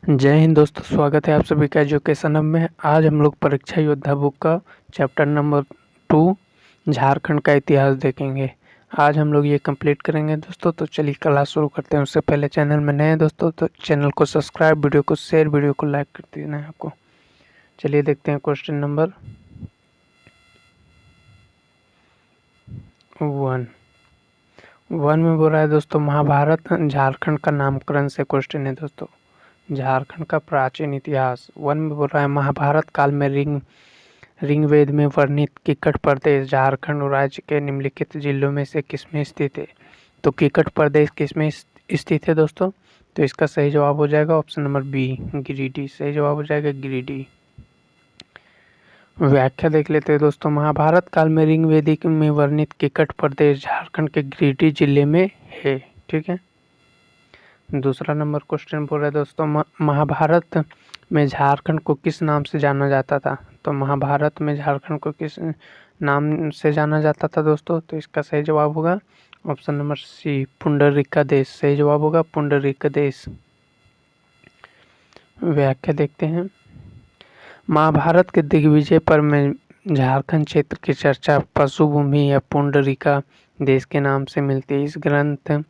जय हिंद दोस्तों, स्वागत है आप सभी का एजुकेशन हब में। आज हम लोग परीक्षा योद्धा बुक का चैप्टर नंबर 2 झारखंड का इतिहास देखेंगे। आज हम लोग ये कंप्लीट करेंगे दोस्तों। तो चलिए क्लास शुरू करते हैं। उससे पहले चैनल में नए हैं दोस्तों तो चैनल को सब्सक्राइब, वीडियो को शेयर, वीडियो को लाइक कर देना है आपको। चलिए देखते हैं क्वेश्चन नंबर 1 में बोल रहा है दोस्तों, महाभारत झारखंड का नामकरण से क्वेश्चन है दोस्तों। झारखंड का प्राचीन इतिहास 1 में बोल रहा है, महाभारत काल में ऋग्वेद में वर्णित किक्कट प्रदेश झारखंड राज्य के निम्नलिखित जिलों में से किसमें स्थित है। तो किक्कट प्रदेश किसमें स्थित है दोस्तों? तो इसका सही जवाब हो जाएगा ऑप्शन नंबर बी, गिरिडीह। सही जवाब हो जाएगा गिरिडीह। व्याख्या देख लेते हैं दोस्तों। महाभारत काल में ऋग्वेदिक में वर्णित किक्कट प्रदेश झारखंड के गिरिडीह जिले में है। ठीक है। दूसरा नंबर क्वेश्चन बोल रहा है दोस्तों, महाभारत में झारखंड को किस नाम से जाना जाता था। तो महाभारत में झारखंड को किस नाम से जाना जाता था दोस्तों? तो इसका सही जवाब होगा ऑप्शन नंबर सी, पुंडरीका देश। सही जवाब होगा पुंडरीका देश। व्याख्या देखते हैं। महाभारत के दिग्विजय पर में झारखंड क्षेत्र की चर्चा पशुभूमि या पुंडरीका देश के नाम से मिलती है। इस ग्रंथ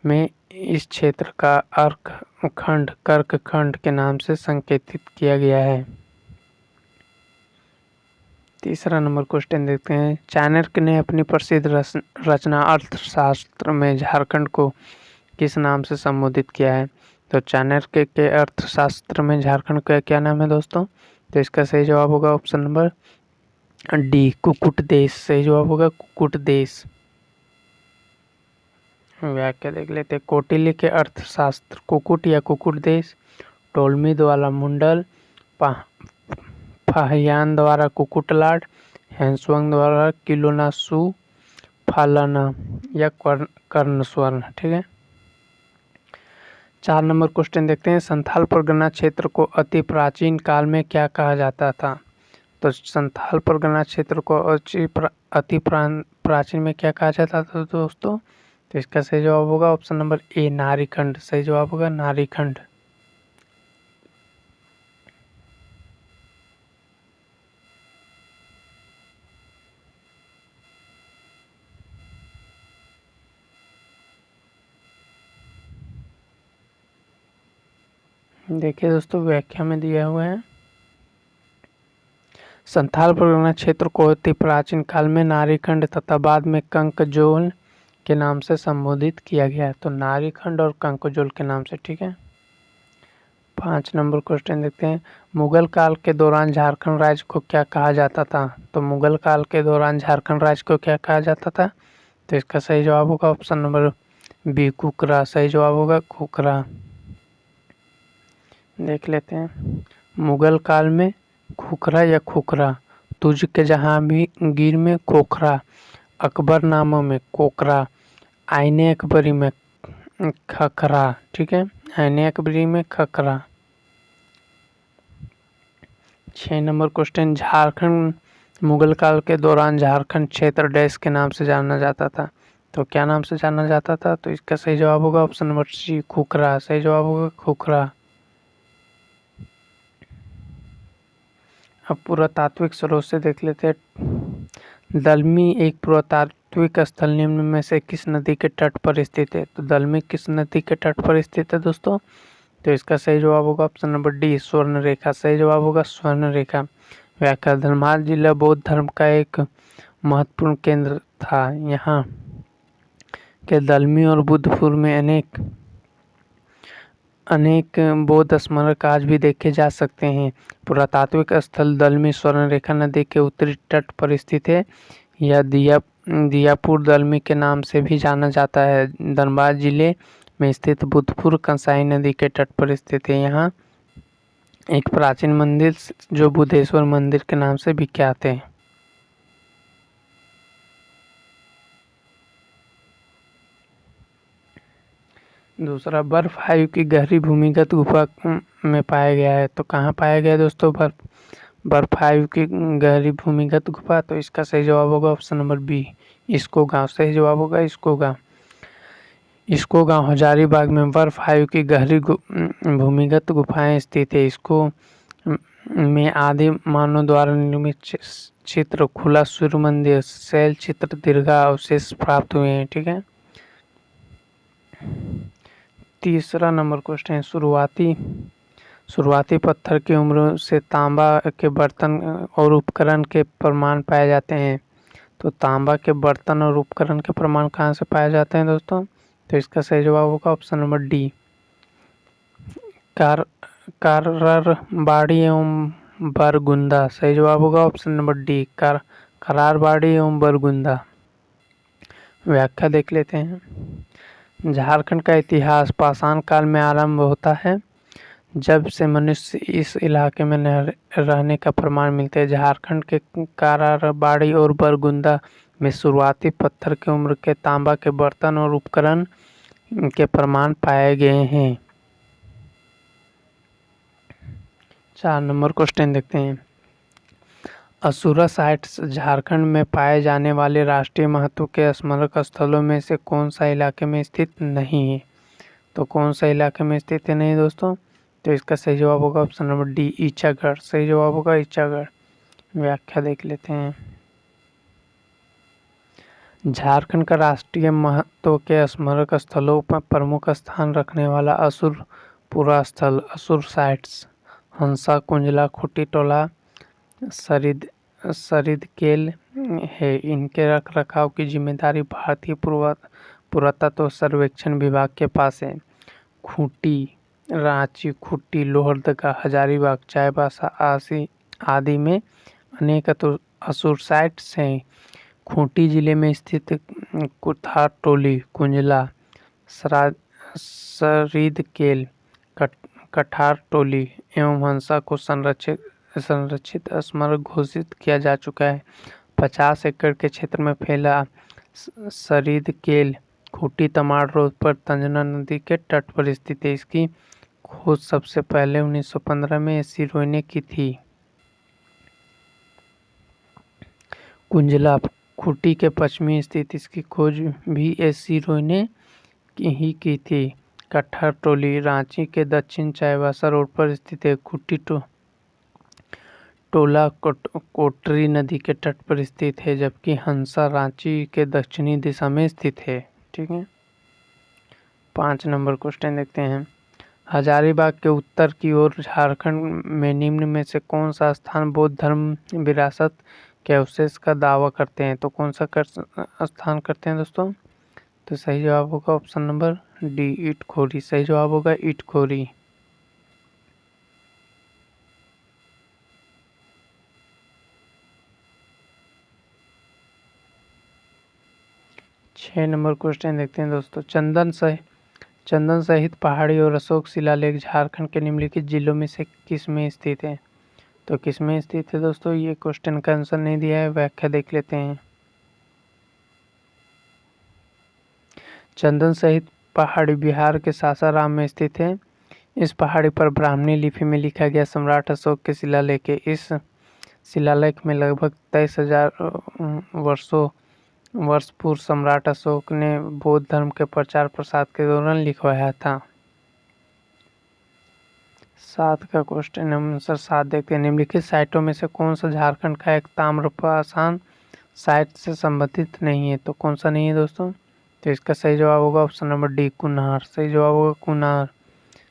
में इस क्षेत्र का अर्क खंड कर्क खंड के नाम से संकेतित किया गया है। तीसरा नंबर क्वेश्चन देखते हैं। चाणक्य ने अपनी प्रसिद्ध रचना अर्थशास्त्र में झारखंड को किस नाम से संबोधित किया है। तो चाणक्य के अर्थशास्त्र में झारखंड का क्या नाम है दोस्तों? तो इसका सही जवाब होगा ऑप्शन नंबर डी, कुकुट देश। सही जवाब होगा कुकुट देश। व्याख्या देख लेते हैं। कौटिल्य के अर्थशास्त्र कुकुट या कुकुट देश, टोलमी द्वारा मुंडल, फाहियान द्वारा कुकुटलाट, हैंसवंग द्वारा किलोनासु फालाना या कर्णस्वर्ण। ठीक है। 4 नंबर क्वेश्चन देखते हैं। संथाल परगना क्षेत्र को अति प्राचीन काल में क्या कहा जाता था। तो संथाल परगना क्षेत्र को अति प्राचीन में क्या कहा जाता था दोस्तों? तो इसका सही जवाब होगा ऑप्शन नंबर ए, नारीखंड। सही जवाब होगा नारीखंड। देखिए दोस्तों, व्याख्या में दिया हुआ है, संथाल परगना क्षेत्र को अति प्राचीन काल में नारीखंड तथा बाद में कंकजोल के नाम से संबोधित किया गया है। तो नारीखंड और कंकजोल के नाम से। ठीक है। 5 नंबर क्वेश्चन देखते हैं। मुगल काल के दौरान झारखंड राज्य को क्या कहा जाता था। तो मुगल काल के दौरान झारखंड राज्य को क्या कहा जाता था? तो इसका सही जवाब होगा ऑप्शन नंबर बी, खुखरा। सही जवाब होगा खुखरा। देख लेते हैं। मुगल काल में खुखरा या खुखरा, तुझ के जहाँ भी गिर में खोखरा, अकबरनामा में कोकरा, आईने अकबरी में खखरा। ठीक है। आईने अकबरी में खखरा। 6 नंबर क्वेश्चन। झारखंड मुगल काल के दौरान झारखंड क्षेत्र डैश के नाम से जाना जाता था। तो क्या नाम से जाना जाता था? तो इसका सही जवाब होगा ऑप्शन नंबर सी, खुखरा। सही जवाब होगा खुखरा। अब पुरातात्विक स्रोत से देख लेते हैं। दलमी एक पुरातात्विक स्थल निम्न में से किस नदी के तट पर स्थित है। तो दलमी किस नदी के तट पर स्थित है दोस्तों? तो इसका सही जवाब होगा ऑप्शन नंबर डी, स्वर्ण रेखा। सही जवाब होगा स्वर्ण रेखा। व्याख्या, धनबाद जिला बौद्ध धर्म का एक महत्वपूर्ण केंद्र था। यहाँ के दलमी और बुद्धपुर में अनेक बौद्ध स्मारक आज भी देखे जा सकते हैं। पुरातात्विक स्थल दलमी स्वर्ण रेखा नदी के उत्तरी तट पर स्थित है। यह दियापुर दलमी के नाम से भी जाना जाता है। धनबाद जिले में स्थित बुद्धपुर कंसाई नदी के तट पर स्थित है। यहाँ एक प्राचीन मंदिर जो बुद्धेश्वर मंदिर के नाम से विख्यात है। दूसरा, बर्फ आयु की गहरी भूमिगत गुफा में पाया गया है। तो कहाँ पाया गया दोस्तों बर्फ आयु की गहरी भूमिगत गुफा? तो इसका सही जवाब होगा ऑप्शन नंबर बी, इसको गाँव। सही जवाब होगा इसको गाँव। इसको गांव हजारीबाग में बर्फ आयु की गहरी भूमिगत गुफाएं स्थित है। इसको में आदि मानव द्वारा निर्मित चित्र, खुला सूर्य मंदिर, शैल चित्र, दीर्घा अवशेष प्राप्त हुए हैं। ठीक है, तीसरा नंबर क्वेश्चन है, शुरुआती पत्थर की उम्र से तांबा के बर्तन और उपकरण के प्रमाण पाए जाते हैं। तो तांबा के बर्तन और उपकरण के प्रमाण कहाँ से पाए जाते हैं दोस्तों? तो इसका सही जवाब होगा ऑप्शन नंबर डी, काररबाड़ी एवं बरगुंदा। सही जवाब होगा ऑप्शन नंबर डी, करारबाड़ी एवं बरगुंदा। व्याख्या देख लेते हैं। झारखंड का इतिहास पाषाण काल में आरंभ होता है, जब से मनुष्य इस इलाके में रहने का प्रमाण मिलते हैं। झारखंड के करारबाड़ी और बरगुंदा में शुरुआती पत्थर की उम्र के तांबा के बर्तन और उपकरण के प्रमाण पाए गए हैं। 4 नंबर क्वेश्चन देखते हैं। असुरा साइट्स झारखंड में पाए जाने वाले राष्ट्रीय महत्व के स्मारक स्थलों में से कौन सा इलाके में स्थित नहीं है? तो कौन सा इलाके में स्थित है नहीं दोस्तों? तो इसका सही जवाब होगा ऑप्शन नंबर डी, ईचागढ़। सही जवाब होगा ईचागढ़। व्याख्या देख लेते हैं। झारखंड का राष्ट्रीय महत्व के स्मारक स्थलों पर प्रमुख स्थान रखने वाला असुरपुरा स्थल, असुर साइट्स, हंसा कुंजला, खुट्टी टोला, सरिदकेल है। इनके रख रखाव की जिम्मेदारी भारतीय पुरातत्व सर्वेक्षण विभाग के पास है। खूंटी, रांची, खुट्टी, लोहरदगा, हजारीबाग, चाईबासा आदि में अनेक असुर साइट्स हैं। खूंटी जिले में स्थित कुथार टोली, कुंजला, सरिदकेल, कठार टोली एवं हंसा को संरक्षित स्मारक घोषित किया जा चुका है। 50 एकड़ के क्षेत्र में फैला सरिदकेल खूंटी तमाड़ रोड पर तंजना नदी के तट पर स्थित है। इसकी खोज सबसे पहले 1915 में एसी रॉय ने की थी। कुंजला खूंटी के पश्चिमी स्थित, इसकी खोज भी एसी रॉय ने ही की थी। कठार टोली रांची के दक्षिण चाईबासा रोड पर स्थित है। खुट्टी टोला कोटरी नदी के तट पर स्थित है, जबकि हंसा रांची के दक्षिणी दिशा में स्थित है। ठीक है, 5 नंबर क्वेश्चन देखते हैं। हजारीबाग के उत्तर की ओर झारखंड में निम्न में से कौन सा स्थान बौद्ध धर्म विरासत के अवशेष का दावा करते हैं? तो कौन सा स्थान करते हैं दोस्तों? तो सही जवाब होगा ऑप्शन नंबर डी, इटखोरी। सही जवाब होगा इटखोरी। 6 नंबर क्वेश्चन देखते हैं दोस्तों। चंदन सहित पहाड़ी और अशोक शिलालेख झारखंड के निम्नलिखित जिलों में से किस में स्थित है? तो किस में स्थित है दोस्तों? ये क्वेश्चन का आंसर नहीं दिया है, व्याख्या देख लेते हैं। चंदन सहित पहाड़ी बिहार के सासाराम में स्थित है। इस पहाड़ी पर ब्राह्मणी लिपि में लिखा गया सम्राट अशोक के शिलालेख है। इस शिलालेख में लगभग 23,000 वर्ष पूर्व सम्राट अशोक ने बौद्ध धर्म के प्रचार प्रसार के दौरान लिखवाया था। 7 का क्वेश्चन आंसर 7 देखते हैं। निम्नलिखित साइटों में से कौन सा झारखंड का एक ताम्रपाषाण साइट से संबंधित नहीं है? तो कौन सा नहीं है दोस्तों? तो इसका सही जवाब होगा ऑप्शन नंबर डी, कुनार। सही जवाब होगा कुनार।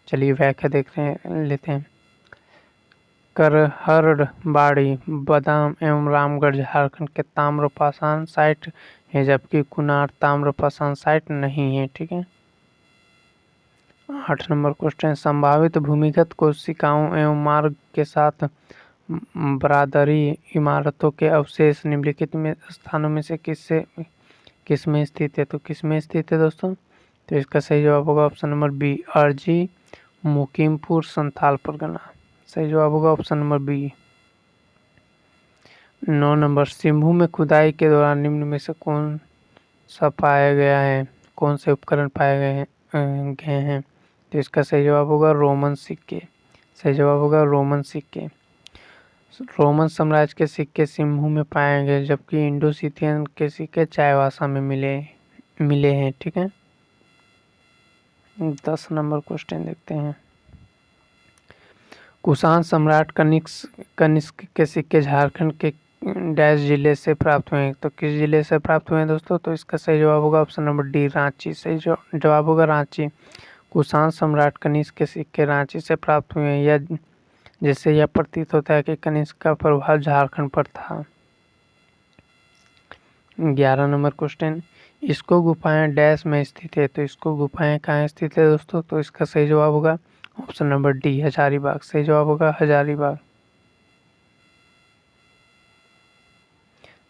चलिए व्याख्या देख लेते हैं। करहरबाड़ी, बादाम एवं रामगढ़ झारखंड के ताम्रपाषाण साइट है, जबकि कुनार ताम्रपाषाण साइट नहीं है। ठीक है, 8 नंबर क्वेश्चन। संभावित भूमिगत कोशिकाओं एवं मार्ग के साथ बरादरी इमारतों के अवशेष निम्नलिखित में स्थानों में से किस में स्थित है? तो किस में स्थित है दोस्तों? तो इसका सही जवाब होगा ऑप्शन नंबर बी, अर्जी, मुकीमपुर, संथाल परगना। सही जवाब होगा ऑप्शन नंबर बी। 9 नंबर। सिंभू में खुदाई के दौरान निम्न में से कौन सा पाया गया है? कौन से उपकरण पाए गए हैं? तो इसका सही जवाब होगा रोमन सिक्के। सही जवाब होगा रोमन सिक्के। रोमन साम्राज्य के सिक्के सिंभू में पाए गए, जबकि इंडो सिथियन के सिक्के चाईबासा में मिले हैं। ठीक है, 10 नंबर क्वेश्चन देखते हैं। कुषाण सम्राट कनिष्क के सिक्के झारखंड के डैश जिले से प्राप्त हुए हैं। तो किस जिले से प्राप्त हुए हैं दोस्तों? तो इसका सही जवाब होगा ऑप्शन नंबर डी, रांची। सही जवाब होगा रांची। कुषाण सम्राट कनिष्क के सिक्के रांची से प्राप्त हुए हैं। यह जिससे यह प्रतीत होता है कि कनिष्क का प्रभाव झारखंड पर था। 11 नंबर क्वेश्चन, इसको गुफाएं डैश में स्थित है। तो इसको गुफाएं कहाँ स्थित है दोस्तों? तो इसका सही जवाब होगा ऑप्शन नंबर डी, हजारीबाग। सही जवाब होगा हजारीबाग।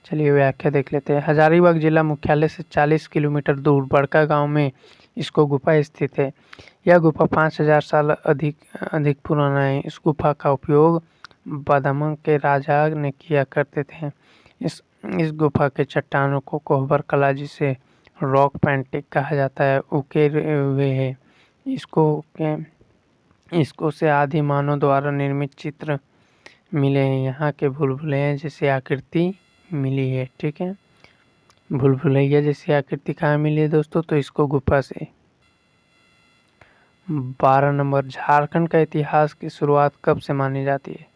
चलिए व्याख्या देख लेते हैं। हजारीबाग जिला मुख्यालय से 40 किलोमीटर दूर बड़का गांव में इसको गुफा स्थित है। यह गुफा 5000 साल अधिक पुराना है। इस गुफा का उपयोग बदामंग के राजा ने किया करते थे। इस गुफा के चट्टानों को कोहबर कला जिसे रॉक पेंटिंग कहा जाता है उकेरे हुए है। इसको से आदि मानव द्वारा निर्मित चित्र मिले हैं। यहाँ के भूल-भुलैया जैसी आकृति मिली है। ठीक है, भूल-भुलैया जैसी आकृति कहाँ मिली है दोस्तों? तो इसको गुफा से। 12 नंबर, झारखंड का इतिहास की शुरुआत कब से मानी जाती है?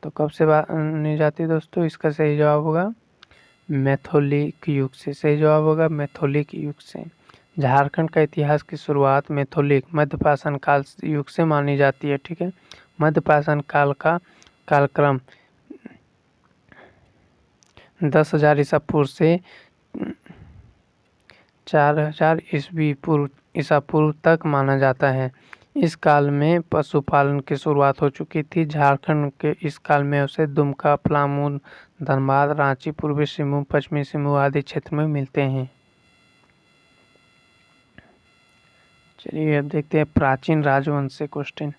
तो कब से मानी जाती है दोस्तों? इसका सही जवाब होगा मैथोलिक युग से। सही जवाब होगा मैथोलिक युग से। झारखंड का इतिहास की शुरुआत मैथोलिक मध्यपाषाण काल युग से मानी जाती है। ठीक है, मध्यपाषाण काल का कालक्रम 10,000 ईसा पूर्व से 4000 ईसा पूर्व तक माना जाता है। इस काल में पशुपालन की शुरुआत हो चुकी थी। झारखंड के इस काल में उसे दुमका, पलामू, धनबाद, रांची, पूर्वी सिंहभूम, पश्चिमी सिंहभूम आदि क्षेत्र में मिलते हैं। चलिए अब देखते हैं प्राचीन राजवंश से क्वेश्चन।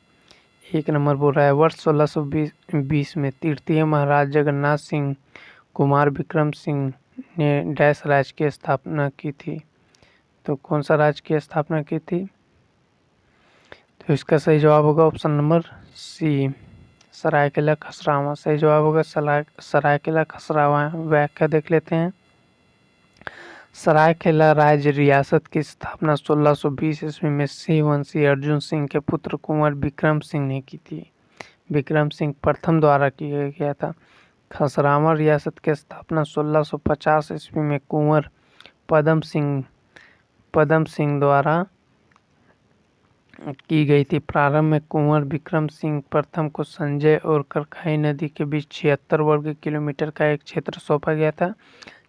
1 नंबर बोल रहा है, वर्ष 1620 में तृतीय महाराज जगन्नाथ सिंह कुमार विक्रम सिंह ने डैश राज्य की स्थापना की थी। तो कौन सा राज्य की स्थापना की थी? तो इसका सही जवाब होगा ऑप्शन नंबर सी, सरायकेला खसरावा। सही जवाब होगा सरायकेला खसरावा। व्याख्या देख लेते हैं। सरायकेला राज्य रियासत की स्थापना 1620 ईस्वी में सिंह वंशी अर्जुन सिंह के पुत्र कुंवर विक्रम सिंह ने की थी। विक्रम सिंह प्रथम द्वारा किया गया था। खसरावा रियासत की स्थापना 1650 ईस्वी में कुंवर पदम सिंह द्वारा की गई थी। प्रारंभ में कुंवर विक्रम सिंह प्रथम को संजय और करखाई नदी के बीच 76 वर्ग किलोमीटर का एक क्षेत्र सौंपा गया था,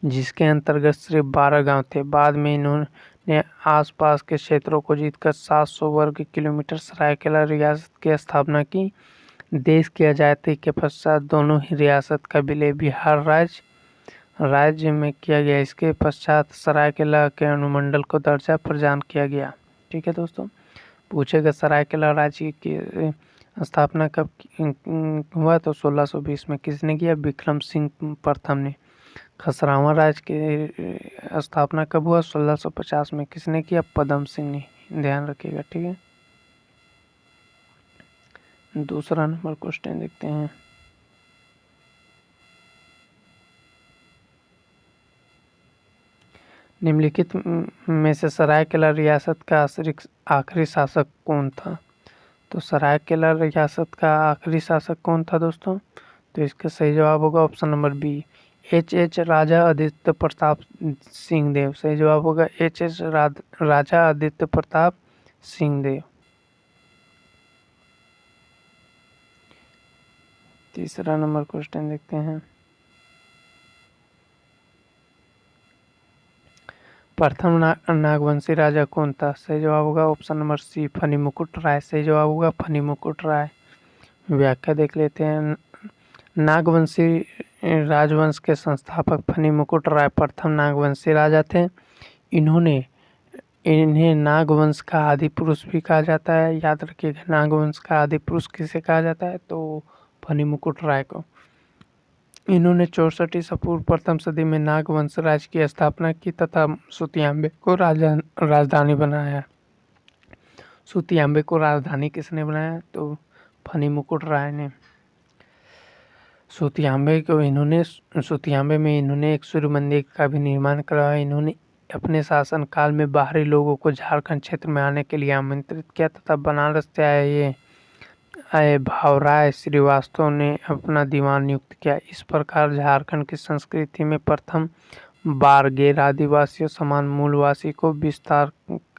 जिसके अंतर्गत सिर्फ 12 गांव थे। बाद में इन्होंने आसपास के क्षेत्रों को जीतकर 700 वर्ग किलोमीटर सरायकेला रियासत की स्थापना की। देश की आज़ादी के पश्चात दोनों ही रियासत का विलय बिहार राज्य में किया गया। इसके पश्चात सरायकेला के अनुमंडल को दर्जा प्रदान किया गया। ठीक है दोस्तों, पूछेगा सरायकेला राज्य की स्थापना कब हुआ? तो 1620 में। किसने किया? विक्रम सिंह प्रथम ने। खसरावा राज्य की स्थापना कब हुआ? 1650 में। किसने किया? पदम सिंह ने। ध्यान रखिएगा। ठीक है, दूसरा नंबर क्वेश्चन देखते हैं। निम्नलिखित में से सरायकेला रियासत का आखिरी शासक कौन था? तो सरायकेला रियासत का आखिरी शासक कौन था दोस्तों? तो इसका सही जवाब होगा ऑप्शन नंबर बी, एच राजा आदित्य प्रताप सिंह देव। सही जवाब होगा एच राजा आदित्य प्रताप सिंह देव। तीसरा नंबर क्वेश्चन देखते हैं। प्रथम नागवंशी राजा कौन था? सही जवाब होगा ऑप्शन नंबर सी, फणिमुकुट राय। सही जवाब होगा फणिमुकुट राय। व्याख्या देख लेते हैं। नागवंशी राजवंश के संस्थापक फणिमुकुट राय प्रथम नागवंशी राजा थे। इन्हें नागवंश का आदि पुरुष भी कहा जाता है। याद रखिएगा, नागवंश का आदि पुरुष किसे कहा जाता है? तो फणिमुकुट राय को। इन्होंने 64 ईसा पूर्व प्रथम सदी में नागवंश राज्य की स्थापना की तथा सुतियांबे को राजधानी बनाया। सुतियांबे को राजधानी किसने बनाया? तो फणिमुकुट राय ने। सुतियांबे में इन्होंने एक सूर्य मंदिर का भी निर्माण करवाया। इन्होंने अपने शासनकाल में बाहरी लोगों को झारखंड क्षेत्र में आने के लिए आमंत्रित किया तथा बनारस से आए भावराय श्रीवास्तव ने अपना दीवान नियुक्त किया। इस प्रकार झारखंड की संस्कृति में प्रथम बार गैर आदिवासियों समान मूलवासी को विस्तार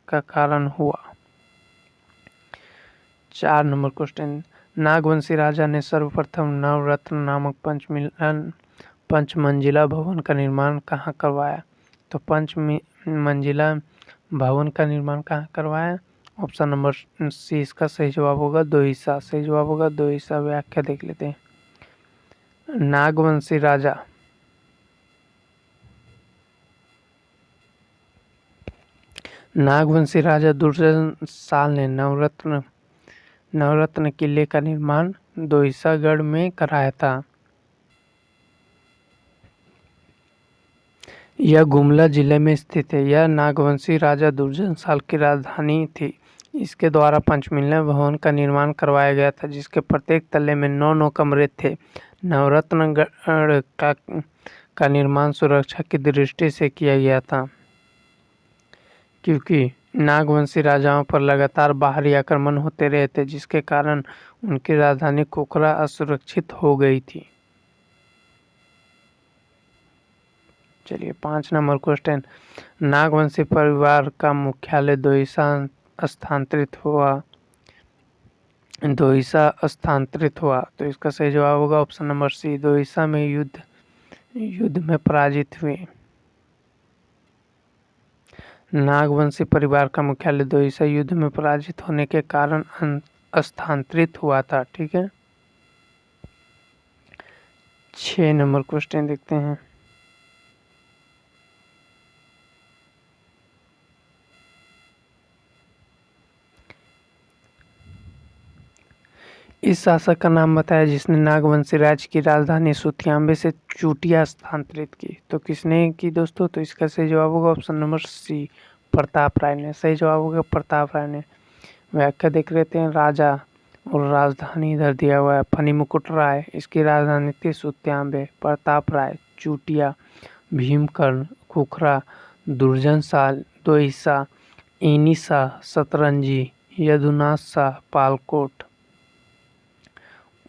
का कारण हुआ। 4 नंबर क्वेश्चन, नागवंशी राजा ने सर्वप्रथम नवरत्न नामक पंचमंजिला भवन का निर्माण कहाँ करवाया? तो पंचमंजिला भवन का निर्माण कहाँ करवाया? ऑप्शन नंबर सी इसका सही जवाब होगा दोईसा। सही जवाब होगा दोईसा। व्याख्या देख लेते हैं। नागवंशी राजा दुर्जन साल ने नवरत्न किले का निर्माण दोईसागढ़ में कराया था। यह गुमला जिले में स्थित है। यह नागवंशी राजा दुर्जन साल की राजधानी थी। इसके द्वारा पंचमिला भवन का निर्माण करवाया गया था, जिसके प्रत्येक तल्ले में 9 कमरे थे। नवरत्नगढ़ का निर्माण सुरक्षा की दृष्टि से किया गया था, क्योंकि नागवंशी राजाओं पर लगातार बाहरी आक्रमण होते रहे थे, जिसके कारण उनकी राजधानी कोखरा असुरक्षित हो गई थी। चलिए 5 नंबर क्वेश्चन, नागवंशी परिवार का मुख्यालय दोईसा स्थानांतरित हुआ। तो इसका सही जवाब होगा ऑप्शन नंबर सी, दोईसा में युद्ध में पराजित हुए। नागवंशी परिवार का मुख्यालय दोईसा युद्ध में पराजित होने के कारण स्थानांतरित हुआ था। ठीक है। 6 नंबर क्वेश्चन देखते हैं। इस शासक का नाम बताया जिसने नागवंशी राज्य की राजधानी सुतियाम्बे से चूटिया स्थानांतरित की। तो किसने की दोस्तों? तो इसका सही जवाब होगा ऑप्शन नंबर सी, प्रताप राय ने। सही जवाब होगा प्रताप राय ने। व्याख्या देख लेते हैं। राजा और राजधानी इधर दिया हुआ है, फनी मुकुट राय, इसकी राजधानी थी सुतियाम्बे। प्रताप राय चूटिया, भीमकर्ण खुखरा, दुर्जन साल दोईसा, एनिसा सतरंजी, यदुनाथ शाह पालकोट,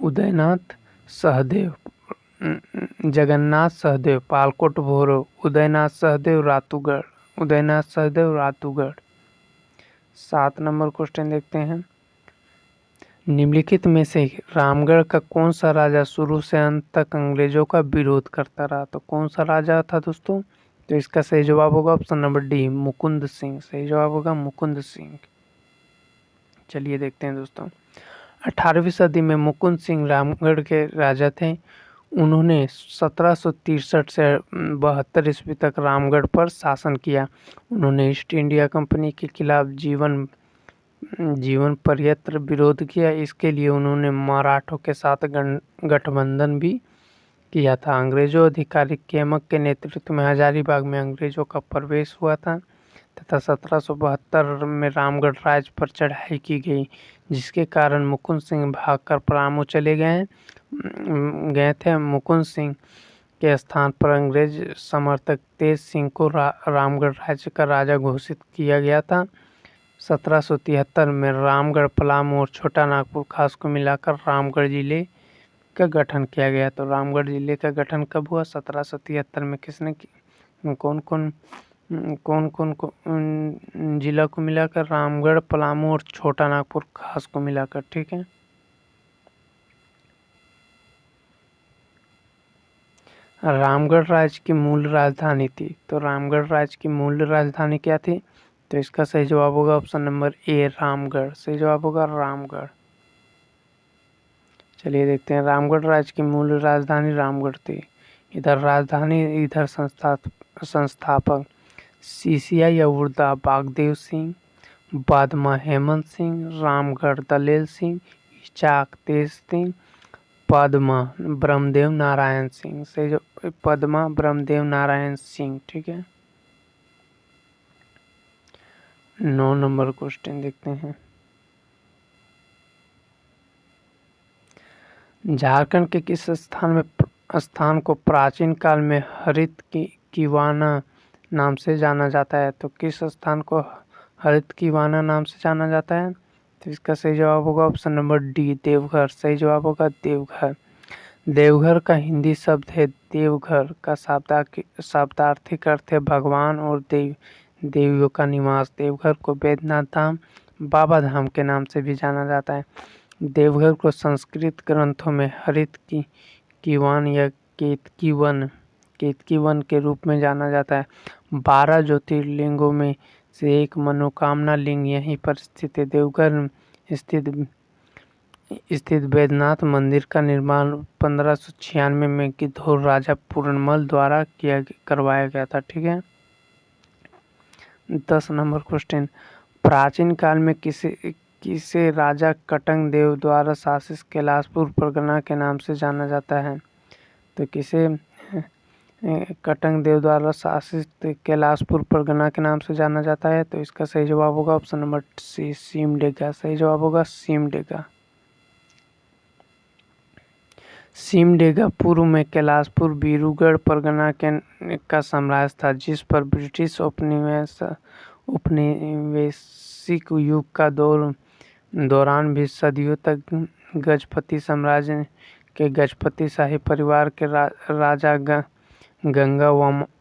उदयनाथ सहदेव जगन्नाथ सहदेव पालकोट भोरो, उदयनाथ सहदेव रातूगढ़। 7 नंबर क्वेश्चन देखते हैं। निम्नलिखित में से रामगढ़ का कौन सा राजा शुरू से अंत तक अंग्रेजों का विरोध करता रहा? तो कौन सा राजा था दोस्तों? तो इसका सही जवाब होगा option number D, Mukund Singh. सही जवाब होगा मुकुंद सिंह। चलिए देखते हैं दोस्तों। 18वीं सदी में मुकुंद सिंह रामगढ़ के राजा थे। उन्होंने 1763 से 72 ईस्वी तक रामगढ़ पर शासन किया। उन्होंने ईस्ट इंडिया कंपनी के खिलाफ जीवन पर्यंत विरोध किया। इसके लिए उन्होंने मराठों के साथ गठबंधन भी किया था। अंग्रेजों अधिकारी केमक के नेतृत्व में हजारीबाग में अंग्रेजों का प्रवेश हुआ था तथा 1772 में रामगढ़ राज्य पर चढ़ाई की गई, जिसके कारण मुकुंद सिंह भागकर पलामू चले गए थे। मुकुंद सिंह के स्थान पर अंग्रेज समर्थक तेज सिंह को रामगढ़ राज्य का राजा घोषित किया गया था। 1773 में रामगढ़, पलामू और छोटा नागपुर खास को मिलाकर रामगढ़ जिले का गठन किया गया। तो रामगढ़ जिले का गठन कब हुआ? 1773 में। किसने कौन कौन को जिला को मिलाकर? रामगढ़, पलामू और छोटा नागपुर खास को मिलाकर। ठीक है। रामगढ़ राज्य की मूल राजधानी थी। तो रामगढ़ राज्य की मूल राजधानी क्या थी? तो इसका सही जवाब होगा ऑप्शन नंबर ए, रामगढ़। सही जवाब होगा रामगढ़। चलिए देखते हैं। रामगढ़ राज्य की मूल राजधानी रामगढ़ थी। इधर राजधानी, इधर संस्थापक सीसीआई अवुर्दा बागदेव सिंह, बादमा हेमंत सिंह, रामगढ़ दलेल सिंह, इचाक तेज सिंह, पद्मा ब्रह्मदेव नारायण सिंह। से जो पद्मा ब्रह्मदेव नारायण सिंह। ठीक है। 9 नंबर क्वेश्चन देखते हैं। झारखंड के किस स्थान को प्राचीन काल में हरित कीवाना नाम से जाना जाता है? तो किस स्थान को हरित कीवाना नाम से जाना जाता है? तो इसका सही जवाब होगा ऑप्शन नंबर डी, देवघर। सही जवाब होगा देवघर। देवघर का हिंदी शब्द है देवघर का शाब्दार्थिक अर्थ है भगवान और देवियों का निवास। देवघर को बैद्यनाथ धाम, बाबा धाम के नाम से भी जाना जाता है। देवघर को संस्कृत ग्रंथों में हरित कीवान या केतकी वन के रूप में जाना जाता है। 12 ज्योतिर्लिंगों में से एक मनोकामना लिंग यहीं पर स्थित है। देवघर स्थित बैद्यनाथ मंदिर का निर्माण 1596 में गिद्धौर राजा पूरनमल द्वारा करवाया गया था। ठीक है। 10 नंबर क्वेश्चन, प्राचीन काल में किसे राजा कटंग देव द्वारा शासित कैलाशपुर परगना के नाम से जाना जाता है? तो किसे कटंग देव द्वारा शासित कैलाशपुर परगना के नाम से जाना जाता है? तो इसका सही जवाब होगा ऑप्शन नंबर सी, सिमडेगा। सही जवाब होगा सिमडेगा। सिमडेगा पूर्व में कैलाशपुर बीरूगढ़ परगना का साम्राज्य था, जिस पर ब्रिटिश औपनिवेशिक युग का दौरान भी सदियों तक गजपति साम्राज्य के गजपति शाही परिवार के राजा गंगा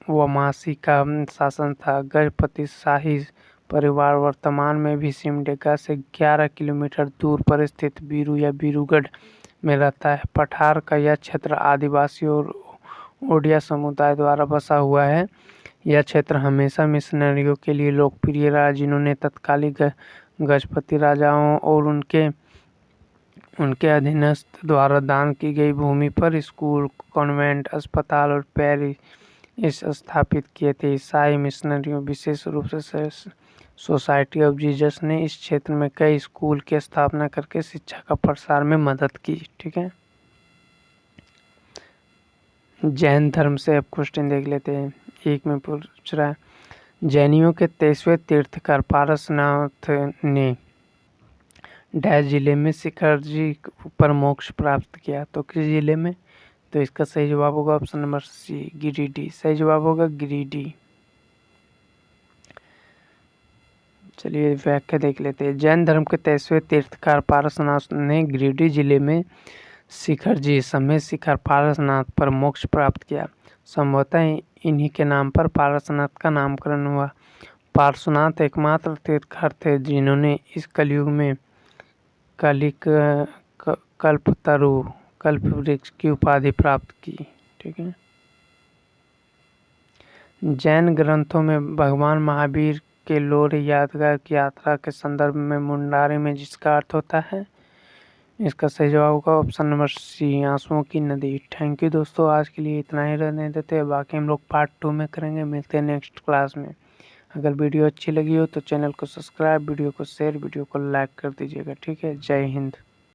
वमासी का शासन था। गजपति शाही परिवार वर्तमान में भी सिमडेगा से 11 किलोमीटर दूर पर स्थित बीरू या बीरूगढ़ में रहता है। पठार का यह क्षेत्र आदिवासी और ओडिया समुदाय द्वारा बसा हुआ है। यह क्षेत्र हमेशा मिशनरियों के लिए लोकप्रिय रहा, जिन्होंने तत्कालीन गजपति राजाओं और उनके अधीनस्थ द्वारा दान की गई भूमि पर स्कूल, कॉन्वेंट, अस्पताल और पैरिश स्थापित किए थे। ईसाई मिशनरियों, विशेष रूप से सोसाइटी ऑफ जीसस ने इस क्षेत्र में कई स्कूल की स्थापना करके शिक्षा का प्रसार में मदद की। ठीक है। जैन धर्म से अब क्वेश्चन देख लेते हैं। एक में पूछ रहा है, जैनियों के 23वें तीर्थकर पारसनाथ ने डैश जिले में शिखर जी पर मोक्ष प्राप्त किया? तो किस जिले में? तो इसका सही जवाब होगा ऑप्शन नंबर सी, गिरिडीह। सही जवाब होगा गिरिडीह। चलिए व्याख्या देख लेते हैं। जैन धर्म के 23वें तीर्थकर पारसनाथ ने गिरिडीह जिले में शिखर जी समेत शिखर पारसनाथ पर मोक्ष प्राप्त किया। संभवतः इन्हीं के नाम पर पारसनाथ का नामकरण हुआ। पार्श्वनाथ एकमात्र तीर्थकर थे जिन्होंने इस कलयुग में कल्प वृक्ष की उपाधि प्राप्त की। ठीक है। जैन ग्रंथों में भगवान महावीर के लोरे यादगार की यात्रा के संदर्भ में मुंडारी में जिसका अर्थ होता है, इसका सही जवाब होगा ऑप्शन नंबर सी, आंसुओं की नदी। थैंक यू दोस्तों, आज के लिए इतना ही रहने देते हैं, बाकी हम लोग पार्ट 2 में करेंगे। मिलते हैं नेक्स्ट क्लास में। अगर वीडियो अच्छी लगी हो तो चैनल को सब्सक्राइब, वीडियो को शेयर, वीडियो को लाइक कर दीजिएगा। ठीक है। जय हिंद।